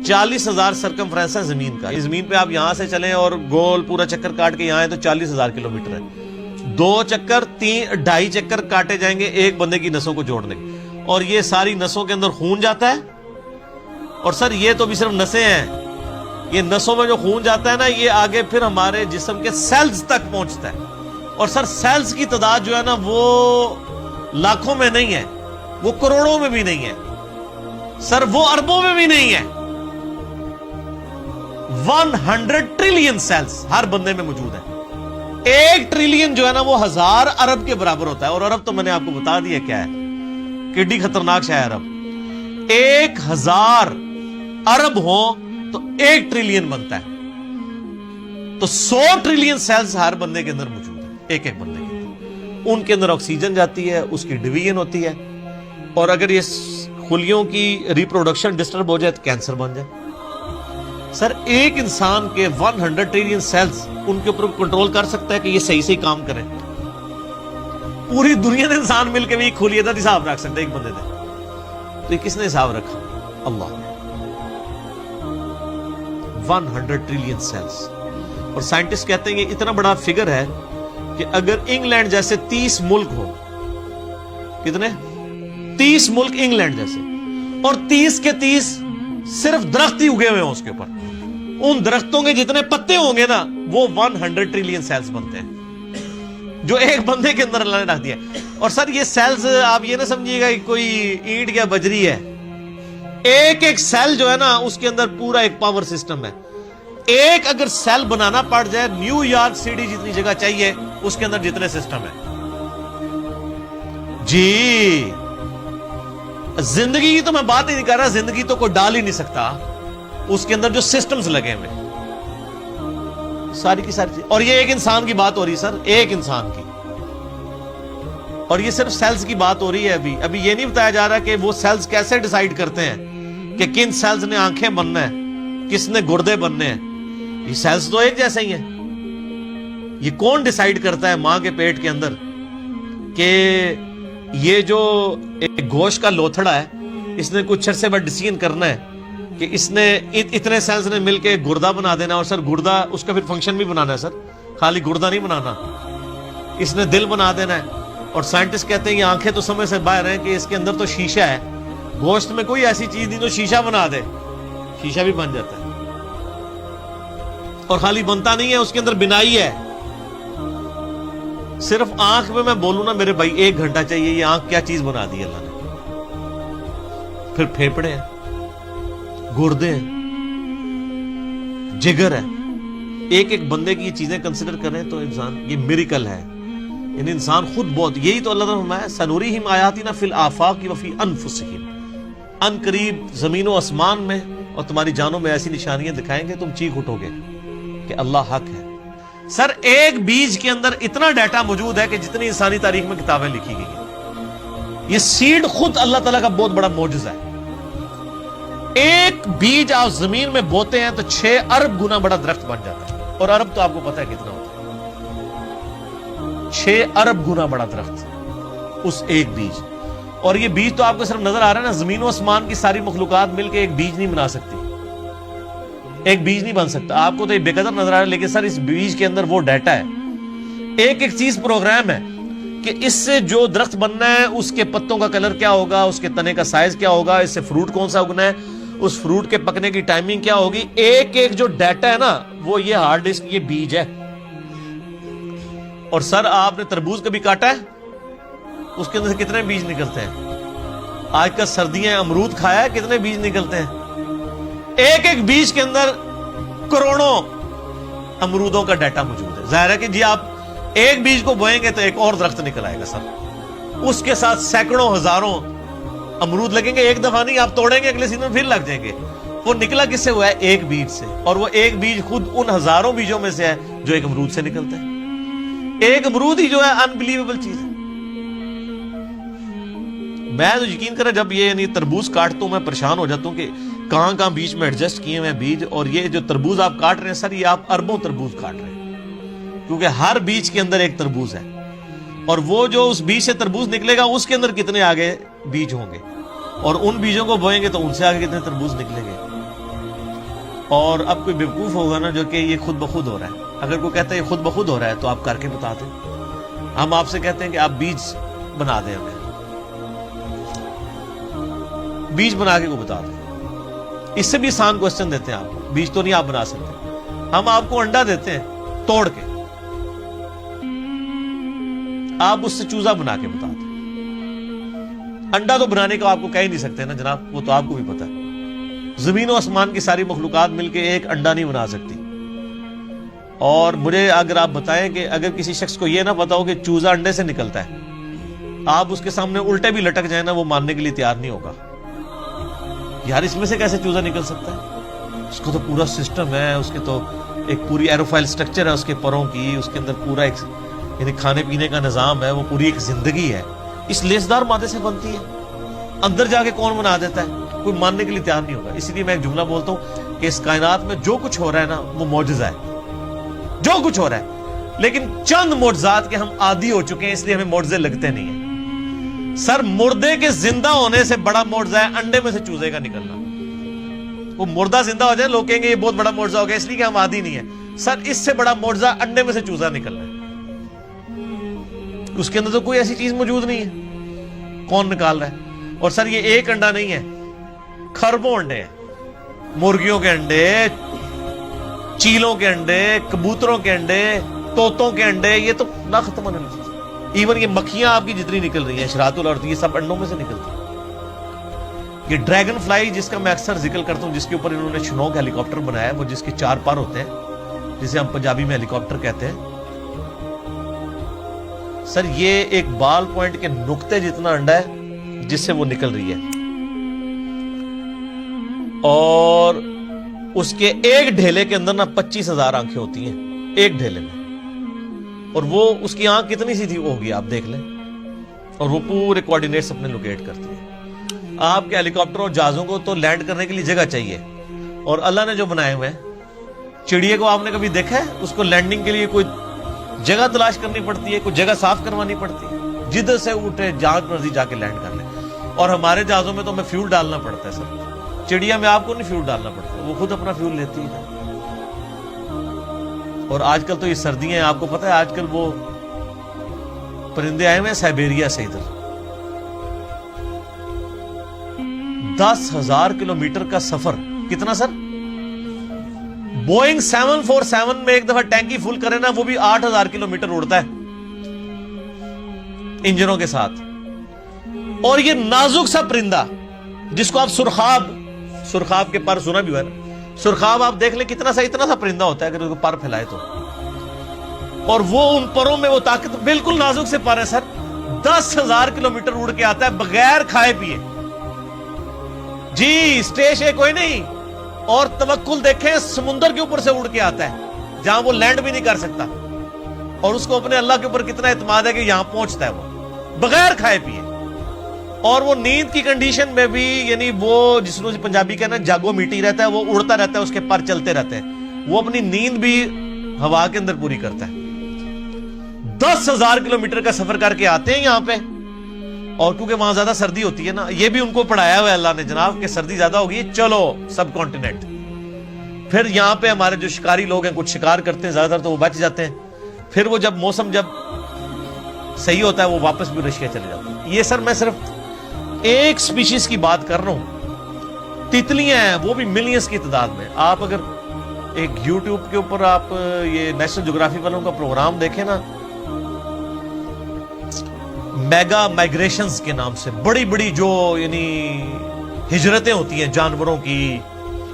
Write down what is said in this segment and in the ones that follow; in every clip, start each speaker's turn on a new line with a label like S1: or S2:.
S1: 40,000 circumference ہے زمین کا. زمین پہ آپ یہاں سے چلیں اور گول پورا چکر کاٹ کے یہاں ہے تو 40,000 کلومیٹر ہے. 2 چکر 2.5 چکر کاٹے جائیں گے ایک بندے کی نسوں کو جوڑنے کے. اور یہ ساری نسوں کے اندر خون جاتا ہے. اور سر یہ تو بھی صرف نسیں ہیں. یہ نسوں میں جو خون جاتا ہے نا یہ آگے پھر ہمارے جسم کے سیلز تک پہنچتا ہے. اور سر سیلز کی تعداد جو ہے نا وہ لاکھوں میں نہیں ہے, وہ کروڑوں میں بھی نہیں ہے سر, وہ اربوں میں بھی نہیں ہے. 100 ٹریلین سیلز ہر بندے میں موجود ہے. 1 ٹریلین جو ہے نا وہ 1000 ارب کے برابر ہوتا ہے. اور ارب تو میں نے آپ کو بتا دیا کیا ہے, کڈی خطرناک شے ہے ارب. 1000 ارب ہوں تو 1 ٹریلین بنتا ہے. تو 100 ٹریلین سیلز ہر بندے کے اندر موجود ہے, ایک ایک بندے کے اندر. ان کے اندر آکسیجن جاتی ہے, اس کی ڈویژن ہوتی ہے. اور اگر یہ خلیوں کی ریپروڈکشن ڈسٹرب ہو جائے تو کینسر بن جائے. سر ایک انسان کے 100 ٹریلین سیلز ان کے اوپر کنٹرول کر سکتا ہے کہ یہ صحیح صحیح کام کریں. پوری دنیا نے انسان مل کے بھی کھلی عدد حساب رکھ سکتے ایک بندے نے. تو یہ کس نے حساب رکھا؟ اللہ. 100 ٹریلین سیلز. اور سائنٹسٹ کہتے ہیں کہ اتنا بڑا فگر ہے کہ اگر انگلینڈ جیسے 30 ملک ہو, کتنے 30 ملک انگلینڈ جیسے, اور 30 کے 30 صرف درخت ہی اگے ہوئے ہوں اس کے اوپر, ان درختوں کے جتنے پتے ہوں گے نا وہ 100 ٹریلین سیلز بنتے ہیں جو ایک بندے کے اندر اللہ نے رکھ دیا. اور سر یہ سیلز آپ یہ نہ سمجھیے گا کہ کوئی اینٹ یا بجری ہے. ایک ایک سیل جو ہے نا اس کے اندر پورا ایک پاور سسٹم ہے. ایک اگر سیل بنانا پڑ جائے نیو یارک سٹی جتنی جگہ چاہیے اس کے اندر جتنے سسٹم ہے. جی زندگی کی تو میں بات ہی نہیں کر رہا, زندگی تو کوئی ڈال ہی نہیں سکتا اس کے اندر جو سسٹمز لگے ہوئے ساری کی ساری چیز. اور یہ ایک انسان کی بات ہو رہی ہے سر, ایک انسان کی. اور یہ صرف سیلز کی بات ہو رہی ہے. ابھی یہ نہیں بتایا جا رہا کہ وہ سیلز کیسے ڈیسائیڈ کرتے ہیں کہ کن سیلز نے آنکھیں بننا ہے, کس نے گردے بننے ہیں. یہ سیلز تو ایک جیسے ہی ہیں. یہ کون ڈیسائیڈ کرتا ہے ماں کے پیٹ کے اندر کہ یہ جو ایک گوشت کا لوتھڑا ہے اس نے کچھ عرصے بعد ڈیسیژن کرنا ہے کہ اس نے اتنے سیلز نے مل کے گردہ بنا دینا. اور سر گردہ اس کا پھر فنکشن بھی بنانا ہے سر, خالی گردہ نہیں بنانا, اس نے دل بنا دینا ہے. اور سائنٹسٹ کہتے ہیں یہ آنکھیں تو سمجھ سے باہر ہیں کہ اس کے اندر تو شیشہ ہے. گوشت میں کوئی ایسی چیز نہیں جو شیشہ بنا دے, شیشہ بھی بن جاتا ہے. اور خالی بنتا نہیں ہے, اس کے اندر بنائی ہے. صرف آنکھ میں بولوں نا میرے بھائی 1 گھنٹہ چاہیے. یہ آنکھ کیا چیز بنا دی اللہ نے. پھر پھیپڑے ہیں, گردے ہیں, جگر ہے. ایک ایک بندے کی یہ چیزیں کنسیڈر کریں تو انسان یہ میریکل ہے. یعنی انسان خود بہت, یہی تو اللہ نے فرمایا سنوریہم آیاتنا فی الآفاق وفی انفسہم. ان قریب زمین و آسمان میں اور تمہاری جانوں میں ایسی نشانیاں دکھائیں گے تم چیخ اٹھو گے کہ اللہ حق ہے. سر ایک بیج کے اندر اتنا ڈیٹا موجود ہے کہ جتنی انسانی تاریخ میں کتابیں لکھی گئی ہیں. یہ سیڈ خود اللہ تعالیٰ کا بہت بڑا معجزہ ہے. ایک بیج آپ زمین میں بوتے ہیں تو 6 ارب گنا بڑا درخت بن جاتا ہے. اور ارب تو آپ کو پتا ہے کتنا ہوتا ہے, 6 ارب گنا بڑا درخت اس ایک بیج. اور یہ بیج تو آپ کو صرف نظر آ رہا ہے نا, زمین و آسمان کی ساری مخلوقات مل کے ایک بیج نہیں بنا سکتی, ایک بیج نہیں بن سکتا. آپ کو تو یہ بے قدر نظر آ رہا ہے, لیکن سر اس بیج کے اندر وہ ڈیٹا ہے, ایک ایک چیز پروگرام ہے کہ اس سے جو درخت بننا ہے اس کے پتوں کا کلر کیا ہوگا, اس کے تنے کا سائز کیا ہوگا, اس سے فروٹ کون سا اگنا ہے, اس فروٹ کے پکنے کی ٹائمنگ کیا ہوگی. ایک ایک جو ڈیٹا ہے نا وہ یہ ہارڈ ڈسک, یہ بیج ہے. اور سر آپ نے تربوز کبھی کاٹا ہے, اس کے اندر سے کتنے بیج نکلتے ہیں. آج کا سردیاں امرود کھایا ہے, کتنے بیج نکلتے ہیں. ایک ایک بیج کے اندر کروڑوں امرودوں کا ڈیٹا موجود ہے. ظاہر ہے کہ جی آپ ایک بیج کو بوئیں گے تو ایک اور درخت نکل آئے گا سر, اس کے ساتھ سینکڑوں ہزاروں امرود لگیں گے. ایک دفعہ نہیں, آپ توڑیں گے اگلے سیزن میں پھر لگ جائیں گے. وہ نکلا کس سے ہوا ہے؟ ایک بیج سے. اور وہ ایک بیج خود ان ہزاروں بیجوں میں سے ہے جو ایک امرود سے نکلتا ہے. ایک امرود ہی جو ہے انبلیویبل چیز ہے. میں تو یقین کریں جب یہ یعنی تربوز کاٹتا ہوں میں پریشان ہو جاتا ہوں کہ کہاں بیچ میں ایڈجسٹ کیے ہوئے بیج. اور یہ جو تربوز آپ کاٹ رہے ہیں سر, یہ آپ اربوں تربوز کاٹ رہے ہیں, کیونکہ ہر بیج کے اندر ایک تربوز ہے. اور وہ جو اس بیج سے تربوز نکلے گا اس کے اندر کتنے آگے بیج ہوں گے, اور ان بیجوں کو بوئیں گے تو ان سے آگے کتنے تربوز نکلیں گے. اور اب کوئی بیوقوف ہوگا نا جو کہ یہ خود بخود ہو رہا ہے، اگر کوئی کہتا ہے یہ خود بخود ہو رہا ہے تو آپ کر کے بتا دیں. ہم آپ سے کہتے ہیں کہ آپ بیج بنا دیں، ہمیں بیج بنا کے کو بتا دیں. اس سے بھی آسان کوسچن دیتے ہیں آپ کو، بیج تو نہیں آپ بنا سکتے، ہم آپ کو انڈا دیتے ہیں توڑ کے، آپ اس سے چوزا بنا کے بتا دیں. انڈا تو بنانے کا آپ کو کہہ ہی نہیں سکتے نا جناب، وہ تو آپ کو بھی پتا ہے. زمین و آسمان کی ساری مخلوقات مل کے ایک انڈا نہیں بنا سکتی. اور مجھے اگر آپ بتائیں کہ اگر کسی شخص کو یہ نہ پتا ہو کہ چوزا انڈے سے نکلتا ہے، آپ اس کے سامنے الٹے بھی لٹک جائیں نا، وہ ماننے کے لیے تیار نہیں ہوگا. یار اس میں سے کیسے چوزا نکل سکتا ہے؟ اس کو تو پورا سسٹم ہے، اس کے تو ایک پوری ایروفائل سٹرکچر ہے اس کے پروں کی، اس کے اندر پورا ایک یعنی کھانے پینے کا نظام ہے، وہ پوری ایک زندگی ہے. اس لیسدار مادے سے بنتی ہے، اندر جا کے کون بنا دیتا ہے؟ کوئی ماننے کے لیے تیار نہیں ہوگا. اسی لیے میں ایک جملہ بولتا ہوں کہ اس کائنات میں جو کچھ ہو رہا ہے نا وہ معجزہ ہے، جو کچھ ہو رہا ہے. لیکن چند معجزات کے ہم عادی ہو چکے ہیں، اس لیے ہمیں معجزے لگتے نہیں ہیں. سر مردے کے زندہ ہونے سے بڑا معجزہ ہے انڈے میں سے چوزے کا نکلنا. وہ مردہ زندہ ہو جائے لوگ کہیں گے یہ بہت بڑا معجزہ ہو گیا، اس لیے کہ ہم عادی نہیں ہیں. سر اس سے بڑا معجزہ انڈے میں سے چوزا نکلنا ہے. اس کے اندر تو کوئی ایسی چیز موجود نہیں ہے، کون نکال رہا ہے؟ اور سر یہ ایک انڈا نہیں ہے، خربوں انڈے ہیں. مرغیوں کے انڈے، چیلوں کے انڈے، کبوتروں کے انڈے، طوطوں کے انڈے، یہ تو نہ ختم ہونے والی چیز. ایون یہ مکھیاں آپ کی جتنی نکل رہی ہیں، شراط الارض، یہ سب انڈوں میں سے نکلتی ہیں. یہ ڈریگن فلائی جس کا میں اکثر ذکر کرتا ہوں، جس کے اوپر انہوں نے شنوک ہیلی کاپٹر بنایا ہے، وہ جس کے 4 پر ہوتے ہیں، جسے ہم پنجابی میں ہیلی کاپٹر کہتے ہیں. سر یہ ایک بال پوائنٹ کے نقطے جتنا انڈا ہے جس سے وہ نکل رہی ہے، اور اس کے ایک ڈھیلے کے اندر نا 25,000 آنکھیں ہوتی ہیں ایک ڈھیلے میں. اور وہ اس کی آنکھ کتنی سی تھی ہوگی آپ دیکھ لیں، اور وہ پورے کوارڈینیٹس اپنے لوکیٹ کرتی ہے. آپ کے ہیلی کاپٹر اور جہازوں کو تو لینڈ کرنے کے لیے جگہ چاہیے، اور اللہ نے جو بنائے ہوئے ہیں، چڑیے کو آپ نے کبھی دیکھا ہے اس کو لینڈنگ کے لیے کوئی جگہ تلاش کرنی پڑتی ہے، کوئی جگہ صاف کروانی پڑتی ہے؟ جدھر سے اٹھے جہاں مرضی جا کے لینڈ کر لیں. اور ہمارے جہازوں میں تو ہمیں فیول ڈالنا پڑتا ہے. سر چڑیا میں آپ کو نہیں فیول ڈالنا پڑتا، وہ خود اپنا فیول لیتی ہے. اور آج کل تو یہ سردیاں ہیں، آپ کو پتا ہے آج کل وہ پرندے آئے ہوئے ہیں سائبیریا سے، ادھر 10,000 کلومیٹر کا سفر. کتنا سر؟ بوئنگ 747 میں ایک دفعہ ٹینکی فل کرے نا، وہ بھی 8,000 کلومیٹر اڑتا ہے انجنوں کے ساتھ. اور یہ نازک سا پرندہ جس کو آپ سرخاب کے پر سنا بھی ہوا ہے نا، سرخاب آپ دیکھ لیں کتنا سا اتنا سا پرندہ ہوتا ہے اگر اس کو پر پھیلائے تو، اور وہ ان پروں میں وہ طاقت، بالکل نازک سے پر ہے سر. 10,000 کلومیٹر اڑ کے آتا ہے بغیر کھائے پیے. جی اسٹیشن کوئی نہیں. اور توکل دیکھیں، سمندر کے اوپر سے اڑ کے آتا ہے جہاں وہ لینڈ بھی نہیں کر سکتا، اور اس کو اپنے اللہ کے اوپر کتنا اعتماد ہے کہ یہاں پہنچتا ہے وہ بغیر کھائے پیے. اور وہ نیند کی کنڈیشن میں بھی، یعنی وہ جس کو پنجابی کہنا جاگو میٹی رہتا ہے، وہ اڑتا رہتا ہے، اس کے پر چلتے رہتے ہیں، وہ اپنی نیند بھی ہوا کے اندر پوری کرتا ہے. 10,000 کلومیٹر کا سفر کر کے آتے ہیں یہاں پہ. اور کیونکہ وہاں زیادہ سردی ہوتی ہے نا، یہ بھی ان کو پڑھایا ہوا ہے اللہ نے جناب کہ سردی زیادہ ہوگی، چلو سب کانٹیننٹ. پھر یہاں پہ ہمارے جو شکاری لوگ ہیں کچھ شکار کرتے ہیں، زیادہ تر تو وہ بچ جاتے ہیں. پھر وہ جب موسم جب صحیح ہوتا ہے وہ واپس بھی رشیا چلے جاتے ہیں. یہ سر میں صرف ایک سپیشیز کی بات کر رہا ہوں. تتلیاں ہیں وہ بھی ملینز کی تعداد میں. آپ اگر ایک یوٹیوب کے اوپر آپ یہ نیشنل جغرافی والوں کا پروگرام دیکھیں نا، میگا مائگریشنز کے نام سے بڑی بڑی جو یعنی ہجرتیں ہوتی ہیں جانوروں کی،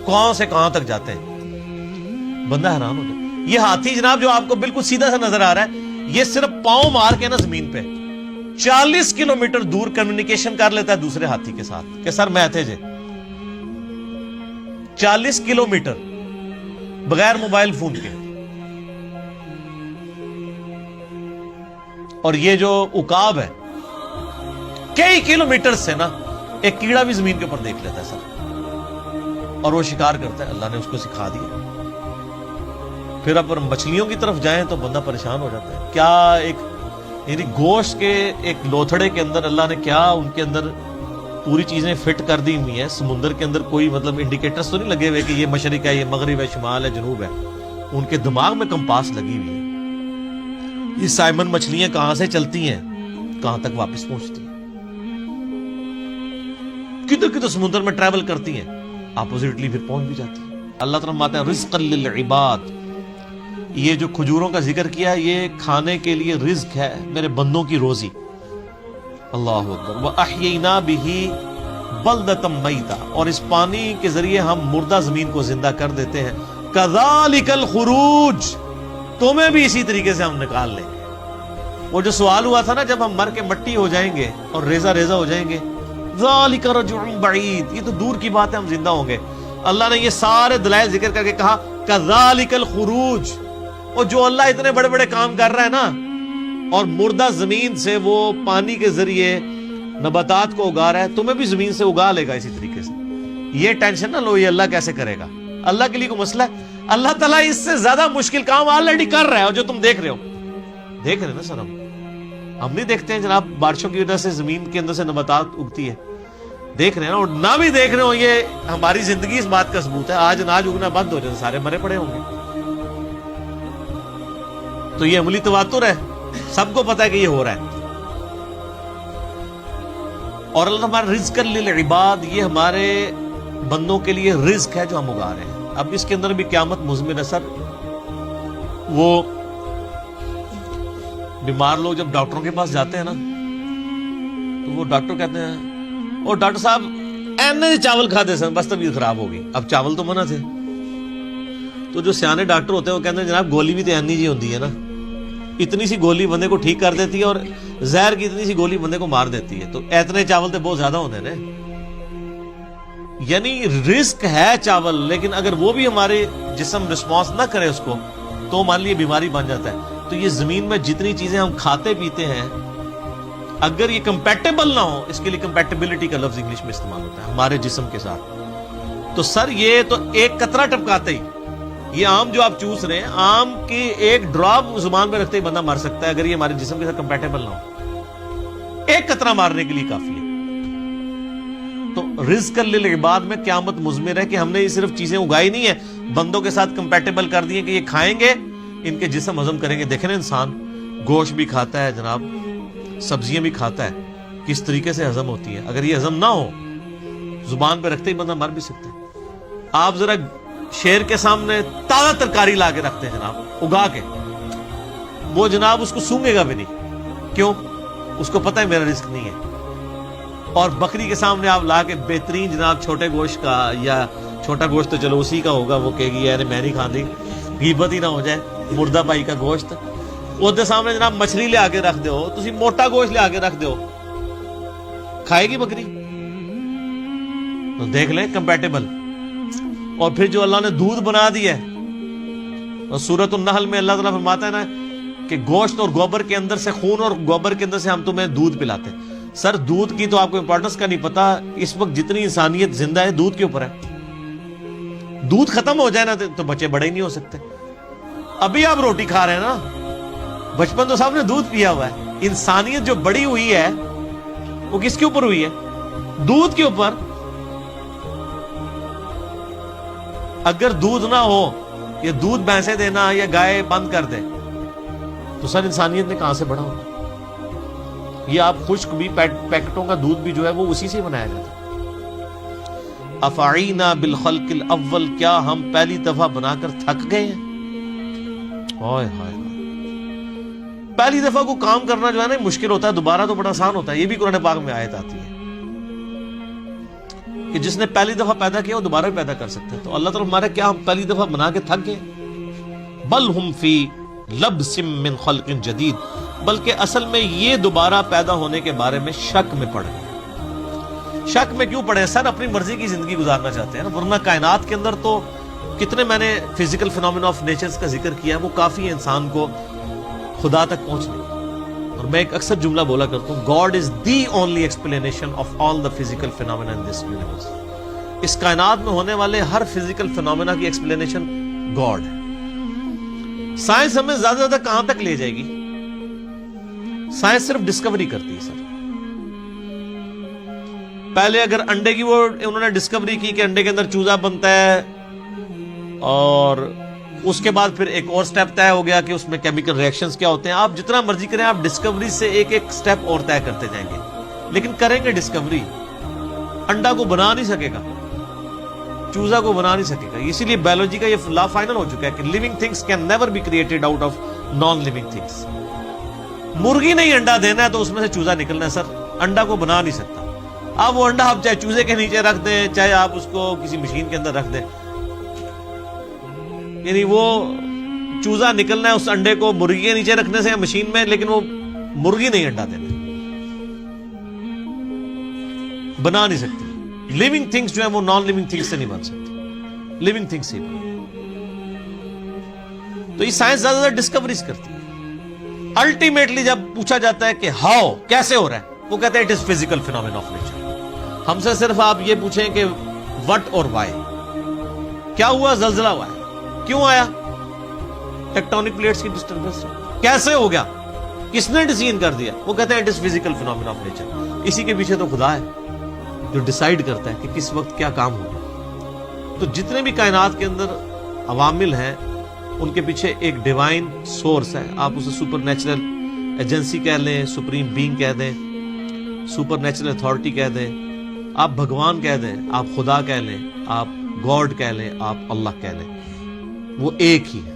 S1: کہاں سے کہاں تک جاتے ہیں، بندہ حیران ہو جائے. یہ ہاتھی جناب جو آپ کو بالکل سیدھا سا نظر آ رہا ہے، یہ صرف پاؤں مار کے نا زمین پہ 40 کلومیٹر دور کمیونیکیشن کر لیتا ہے دوسرے ہاتھی کے ساتھ کہ سر میں تھے جے. 40 کلومیٹر بغیر موبائل فون کے. اور یہ جو عقاب ہے کئی کلومیٹر سے نا ایک کیڑا بھی زمین کے اوپر دیکھ لیتا ہے سر، اور وہ شکار کرتا ہے. اللہ نے اس کو سکھا دیا. پھر اگر مچھلیوں کی طرف جائیں تو بندہ پریشان ہو جاتا ہے. کیا ایک یعنی گوشت کے ایک لوتھڑے کے اندر اللہ نے کیا ان کے اندر پوری چیزیں فٹ کر دی ہوئی ہیں سمندر کے اندر، کوئی مطلب انڈیکیٹرز تو نہیں لگے ہوئے کہ یہ مشرق ہے، یہ مغرب ہے، شمال ہے، جنوب ہے. ان کے دماغ میں کمپاس لگی ہوئی ہے. یہ سائمن مچھلیاں کہاں سے چلتی ہیں، کہاں تک واپس پہنچتی ہیں، کدھر کدھر سمندر میں ٹریول کرتی ہیں، اپوزٹلی پھر پہنچ بھی جاتی ہیں. اللہ تعالیٰ فرماتا ہے رزقا للعباد. یہ جو کھجوروں کا ذکر کیا یہ کھانے کے لیے رزق ہے، میرے بندوں کی روزی. اللہ اکبر. وَأَحْيَيْنَا بِهِ بَلْدَةً مَيْتًا. اور اس پانی کے ذریعے ہم مردہ زمین کو زندہ کر دیتے ہیں. كَذَلِكَ الْخُرُوجِ. تمہیں بھی اسی طریقے سے ہم نکال لیں گے. وہ جو سوال ہوا تھا نا جب ہم مر کے مٹی ہو جائیں گے اور ریزہ ریزہ ہو جائیں گے، ذَلِكَ رَجْعٌ بَعِيدٌ. یہ تو دور کی بات ہے، ہم زندہ ہوں گے. اللہ نے یہ سارے دلائل ذکر کر کے کہا كَذَلِكَ الْخُرُوجِ. اور جو اللہ اتنے بڑے بڑے کام کر رہا ہے نا، اور مردہ زمین سے وہ پانی کے ذریعے نباتات کو اگا رہا ہے، تمہیں بھی زمین سے اگا لے گا اسی طریقے سے. یہ ٹینشن نہ لو یہ اللہ کیسے کرے گا، اللہ کے لیے کوئی مسئلہ ہے؟ اللہ تعالیٰ اس سے زیادہ مشکل کام آلریڈی کر رہا ہے. اور جو تم دیکھ رہے ہو، دیکھ رہے نا سر، ہم نہیں دیکھتے ہیں جناب بارشوں کی وجہ سے زمین کے اندر سے نباتات اگتی ہے، دیکھ رہے ہیں نا. اور نہ بھی دیکھ رہے ہو، یہ ہماری زندگی اس بات کا ثبوت ہے. آج اناج اگنا بند ہو جائے سارے مرے پڑے ہوں گے. تو یہ عملی تواتر ہے، سب کو پتا ہے کہ یہ ہو رہا ہے. اور اللہ ہمارا رزق للعباد، یہ ہمارے بندوں کے لیے رزق ہے جو ہم اگا رہے ہیں. اب اس کے اندر بھی قیامت مضمن ہے سر. وہ بیمار لوگ جب ڈاکٹروں کے پاس جاتے ہیں نا تو وہ ڈاکٹر کہتے ہیں اور ڈاکٹر صاحب اینے چاول کھاتے سن بس طبیعت خراب ہو گئی. اب چاول تو منع تھے. تو جو سیانے ڈاکٹر ہوتے ہیں وہ کہتے ہیں جناب گولی بھی تو اینی جی ہوتی ہے نا، اتنی سی گولی بندے کو ٹھیک کر دیتی ہے اور زہر کی اتنی سی گولی بندے کو مار دیتی ہے. تو اتنے چاول تو بہت زیادہ ہوتے ہیں. یعنی رزق ہے چاول، لیکن اگر وہ بھی ہمارے جسم رسپانس نہ کرے اس کو تو ہمارے لیے بیماری بن جاتا ہے. تو یہ زمین میں جتنی چیزیں ہم کھاتے پیتے ہیں اگر یہ کمپیٹیبل نہ ہو، اس کے لیے کمپیٹیبلٹی کا لفظ انگلش میں استعمال ہوتا ہے ہمارے جسم کے ساتھ. تو سر یہ تو ایک قطرہ ٹپکاتے ہی، یہ آم جو آپ چوس رہے ہیں، آم کی ایک ڈراپ زبان میں رکھتے ہی بندہ مر سکتا ہے اگر یہ ہمارے جسم کے ساتھ کمپیٹیبل نہ ہو. ایک قطرہ مارنے کے لیے کافی ہے. تو رزق للعباد میں قیامت مضمر ہے کہ ہم نے یہ صرف چیزیں اگائی نہیں ہیں، بندوں کے ساتھ کمپیٹیبل کر دی ہیں کہ یہ کھائیں گے ان کے جسم ہضم کریں گے. دیکھیں نا انسان گوشت بھی کھاتا ہے جناب، سبزیاں بھی کھاتا ہے، کس طریقے سے ہضم ہوتی ہے. اگر یہ ہضم نہ ہو زبان پہ رکھتے ہی بندہ مر بھی سکتا ہے. آپ ذرا شیر کے سامنے تازہ ترکاری لا کے رکھتے ہیں جناب اگا کے، وہ جناب اس کو سونگے گا بھی نہیں. کیوں؟ اس کو پتہ ہے میرا رزق نہیں ہے. اور بکری کے سامنے آپ لا کے بہترین جناب چھوٹے گوشت کا، یا چھوٹا گوشت تو چلو اسی کا ہوگا، وہ کہے گی یار میں نہیں کھاتی، غیبت ہی نہ ہو جائے، مردہ پائی کا گوشت. وہ دے سامنے جناب مچھلی لے آ کے رکھ دو، تسی موٹا گوشت لے آ کے رکھ دو، کھائے گی بکری؟ تو دیکھ لیں کمپیٹیبل. اور پھر جو اللہ نے دودھ بنا دیا ہے، اور سورۃ النحل میں اللہ تعالیٰ فرماتا ہے نا کہ گوشت اور گوبر کے اندر سے، خون اور گوبر کے اندر سے ہم تمہیں دودھ پلاتے ہیں. سر دودھ کی تو آپ کو امپورٹنس کا نہیں پتا. اس وقت جتنی انسانیت زندہ ہے دودھ کے اوپر ہے. دودھ ختم ہو جائے نا تو بچے بڑے ہی نہیں ہو سکتے. ابھی آپ روٹی کھا رہے ہیں نا، بچپن تو سب نے دودھ پیا ہوا ہے. انسانیت جو بڑی ہوئی ہے وہ کس کے اوپر ہوئی ہے؟ دودھ کے اوپر. اگر دودھ نہ ہو، یا دودھ بھینسیں دینا یا گائے بند کر دے، تو سر انسانیت نے کہاں سے بڑا ہوگا؟ یہ آپ خشک بھی پیکٹوں کا دودھ بھی جو ہے وہ اسی سے بنایا جاتا ہے. افعینا بالخلق الاول، کیا ہم پہلی دفعہ بنا کر تھک گئے ہیں؟ ہائے ہائے، پہلی دفعہ کو کام کرنا جو ہے نا مشکل ہوتا ہے، دوبارہ تو بڑا آسان ہوتا ہے. یہ بھی قرآن پاک میں آیت آتی ہے کہ جس نے پہلی دفعہ پیدا کیا وہ دوبارہ بھی پیدا کر سکتے ہیں. تو اللہ تعالیٰ ہمارے کیا ہم پہلی دفعہ بنا کے تھک گئے؟ بل ہم فی لبس من خلق جدید، بلکہ اصل میں یہ دوبارہ پیدا ہونے کے بارے میں شک میں پڑ گئے. شک میں کیوں پڑے؟ سر اپنی مرضی کی زندگی گزارنا چاہتے ہیں نا، ورنہ کائنات کے اندر تو کتنے، میں نے فزیکل فینومینا آف نیچرز کا ذکر کیا ہے، وہ کافی ہے انسان کو خدا تک پہنچنے. اور میں ایک اکثر جملہ بولا کرتا ہوں، God is the only explanation of all the physical phenomena in this universe. اس کائنات میں ہونے والے ہر فزیکل فینومینا کی ایکسپلینیشن گاڈ ہے. سائنس ہمیں زیادہ سے زیادہ کہاں تک لے جائے گی؟ سائنس صرف ڈسکوری کرتی ہے سر. پہلے اگر انڈے کی وہ انہوں نے ڈسکوری کی کہ انڈے کے اندر چوزا بنتا ہے، اور اس کے بعد پھر ایک اور سٹیپ طے ہو گیا کہ اس میں کیمیکل ریئیکشنز کیا ہوتے ہیں. آپ جتنا مرضی کریں، آپ ڈسکوری سے ایک ایک سٹیپ اور طے کرتے جائیں گے، لیکن کریں گے ڈسکوری. انڈا کو بنا نہیں سکے گا، چوزا کو بنا نہیں سکے گا. اسی لیے بایولوجی کا یہ لا فائنل ہو چکا ہے کہ living things can never be created out of non living things. مرغی نہیں انڈا دینا ہے تو اس میں سے چوزا نکلنا ہے سر، انڈا کو بنا نہیں سکتا. اب وہ انڈا آپ چاہے چوزے کے نیچے رکھ دیں، چاہے آپ اس کو کسی مشین کے اندر رکھ دیں، یعنی وہ چوزا نکلنا ہے اس انڈے کو مرغی کے نیچے رکھنے سے یا مشین میں، لیکن وہ مرغی نہیں انڈا دینا، بنا نہیں سکتی. لیونگ تھنگس جو ہے وہ نان لیونگ تھنگس سے نہیں بن سکتی، لیونگ تھنگس سے ہی. تو یہ سائنس زیادہ زیادہ ڈسکوریز کرتی ہے. الٹیمیٹلی جب پوچھا جاتا ہے کہ ہاؤ، کیسے ہو رہا ہے، وہ کہتے ہیں it is physical phenomena of nature. ہم سے صرف آپ یہ پوچھیں کہ وٹ اور وائی، کیا ہوا، زلزلہ ہوا ہے، کیوں آیا، ٹیکٹونک پلیٹس کی ڈسٹربنس، کیسے ہو گیا، کس نے ڈیسیژن کر دیا، وہ کہتے ہیں it is physical phenomena of nature. اسی کے پیچھے تو خدا ہے جو ڈیسائیڈ کرتا ہے کہ کس وقت کیا کام ہوگا. تو جتنے بھی کائنات کے اندر عوامل ہیں ان کے پیچھے ایک ڈیوائن سورس ہے. آپ اسے سپر نیچرل ایجنسی کہہ لیں، سپریم بینگ کہہ دیں، سپر نیچرل اتھارٹی کہہ دیں، آپ بھگوان کہہ دیں، آپ خدا کہہ لیں، آپ گاڈ کہہ لیں، آپ اللہ کہہ لیں، وہ ایک ہی ہے.